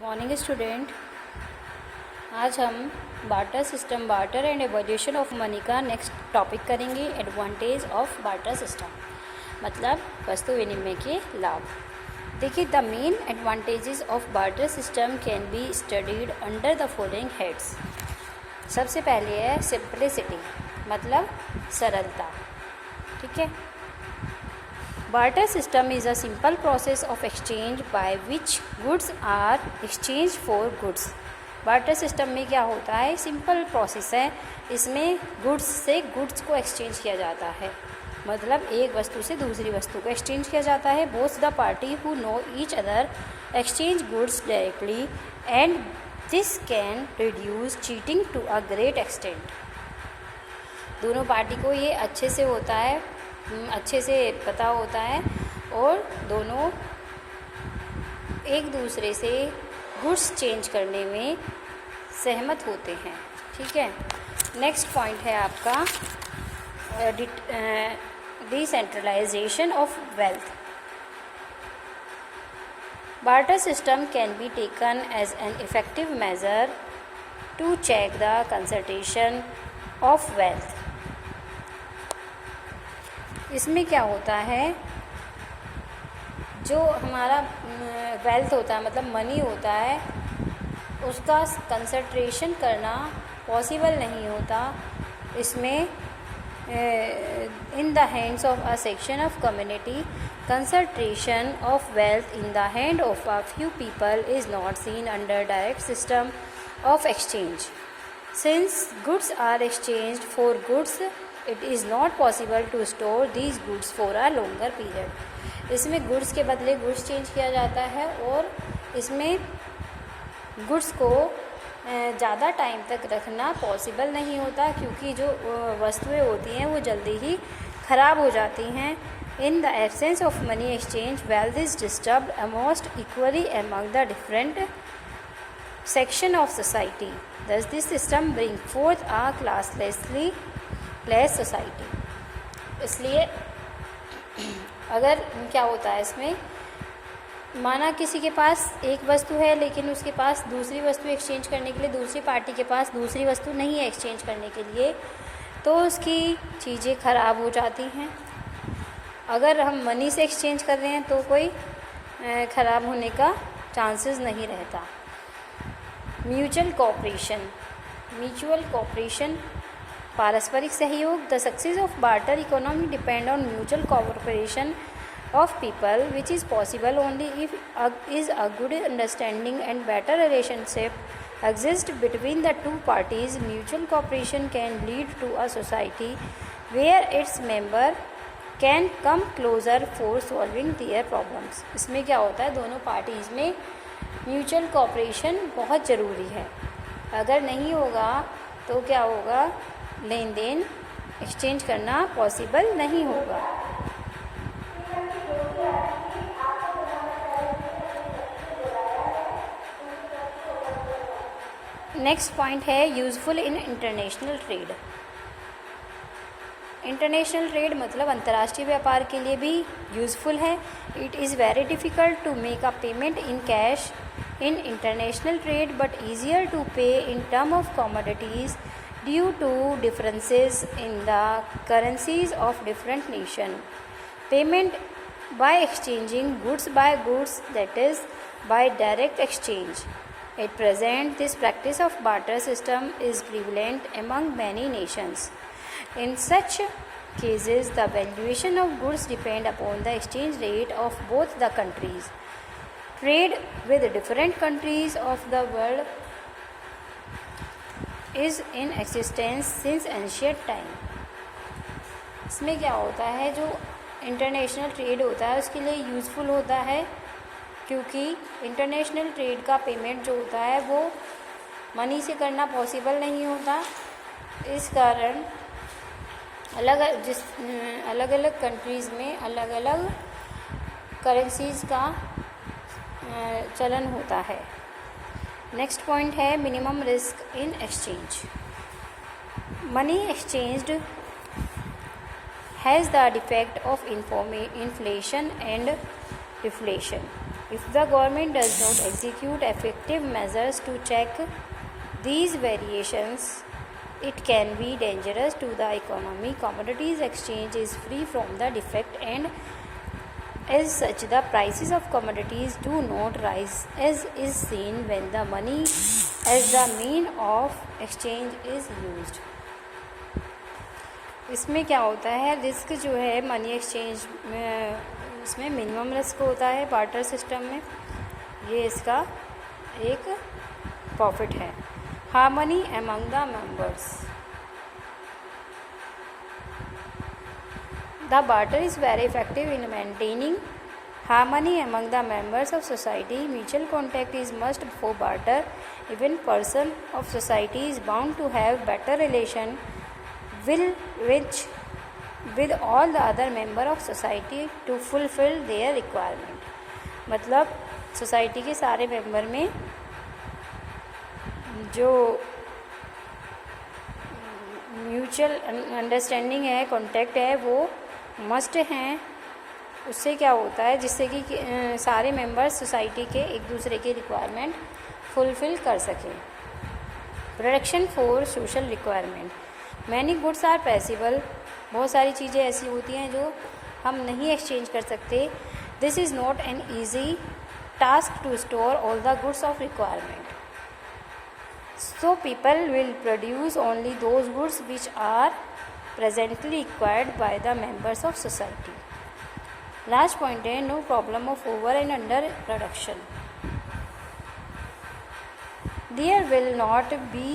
Morning student. आज हम barter system, barter and evolution of money का नेक्स्ट टॉपिक करेंगे। एडवांटेज ऑफ बार्टर सिस्टम मतलब वस्तु विनिमय के लाभ। देखिए, the main advantages of barter system can be studied under the following heads. सबसे पहले है सिंप्लिसिटी मतलब सरलता। ठीक है। Barter system is a simple process of exchange by which goods are exchanged for goods. Barter system में क्या होता है? सिंपल प्रोसेस है। इसमें गुड्स से गुड्स को एक्सचेंज किया जाता है, मतलब एक वस्तु से दूसरी वस्तु को एक्सचेंज किया जाता है। Both the party who know each other exchange goods directly and this can reduce cheating to a great extent. दोनों पार्टी को ये अच्छे से पता होता है और दोनों एक दूसरे से गुड्स चेंज करने में सहमत होते हैं। ठीक है। नेक्स्ट पॉइंट है आपका decentralization of wealth. Barter system can be taken as an effective measure to check the concentration of wealth. इसमें क्या होता है, जो हमारा वेल्थ होता है मतलब मनी होता है, उसका कंसंट्रेशन करना पॉसिबल नहीं होता। इसमें in the hands of a section of community concentration of wealth in the hand of a few people is not seen under direct system of exchange. Since goods are exchanged for goods it is not possible to store these goods for a longer period. इसमें goods के बदले goods change किया जाता है और इसमें goods को ज़्यादा टाइम तक रखना पॉसिबल नहीं होता, क्योंकि जो वस्तुएं होती हैं वो जल्दी ही ख़राब हो जाती हैं। In the absence of money exchange wealth is disturbed almost equally among the different section of society. Thus this system bring forth a class society. इसलिए अगर क्या होता है, इसमें माना किसी के पास एक वस्तु है लेकिन उसके पास दूसरी वस्तु एक्सचेंज करने के लिए दूसरी पार्टी के पास दूसरी वस्तु नहीं है एक्सचेंज करने के लिए, तो उसकी चीज़ें ख़राब हो जाती हैं। अगर हम मनी से एक्सचेंज कर रहे हैं तो कोई ख़राब होने का चांसेस नहीं रहता। म्यूचुअल कोऑपरेशन पारस्परिक सहयोग। The success of barter economy depend on mutual cooperation of people which is possible only if is a good understanding and better relationship exist between the two parties. Mutual cooperation can lead to a society where its member can come closer for solving their problems. इसमें क्या होता है, दोनों parties में mutual cooperation बहुत ज़रूरी है। अगर नहीं होगा तो क्या होगा, लेन देन एक्सचेंज करना पॉसिबल नहीं होगा। नेक्स्ट पॉइंट है useful in international trade. International trade मतलब अंतर्राष्ट्रीय व्यापार के लिए भी यूज़फुल है। It is very difficult to make a payment in cash in international trade but easier to pay in terms of commodities due to differences in the currencies of different nations. Payment by exchanging goods by goods, that is by direct exchange. At present this practice of barter system is prevalent among many nations. In such cases the valuation of goods depend upon the exchange rate of both the countries. Trade with different countries of the world is in existence since ancient time. इसमें क्या होता है, जो international trade होता है उसके लिए useful होता है, क्योंकि इंटरनेशनल ट्रेड का पेमेंट जो होता है वो मनी से करना पॉसिबल नहीं होता। इस कारण अलग अलग कंट्रीज़ में अलग अलग करेंसीज़ का चलन होता है। नेक्स्ट पॉइंट है minimum risk in exchange. Money exchanged has the defect of inflation and deflation. If the government does not execute effective measures to check these variations, it can be dangerous to the economy. Commodities exchange is free from the defect, and as such the prices of commodities do not rise, as is seen when the money as the mean of exchange is used. इसमें क्या होता है, risk जो है money exchange में, इसमें minimum risk होता है बार्टर सिस्टम में, ये इसका एक प्रॉफिट है. Harmony among the members. The barter is very effective in maintaining harmony among the members of society. Mutual contact is must for barter. Even person of society is bound to have better relation with all the other member of society to fulfill their requirement. मतलब society के सारे member में जो mutual understanding है, contact है, वो must हैं. उससे क्या होता है, जिससे कि सारे मेंबर्स सोसाइटी के एक दूसरे के रिक्वायरमेंट फुलफ़िल कर सकें. Production for social requirement. Many goods are possible. बहुत सारी चीज़ें ऐसी होती हैं जो हम नहीं एक्सचेंज कर सकते. This is not an easy task to store all the goods of requirement. So people will produce only those goods which are presently required by the members of society. Last point है, no problem of over and under production. There will not be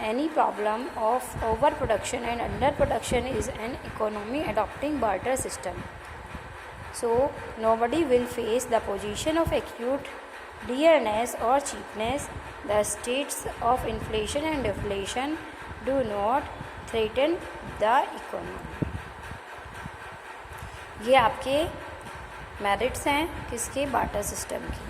any problem of overproduction and underproduction is an economy adopting barter system. So nobody will face the position of acute dearness or cheapness. The states of inflation and deflation do not threaten the economy. ये आपके merits हैं किसके, barter system की.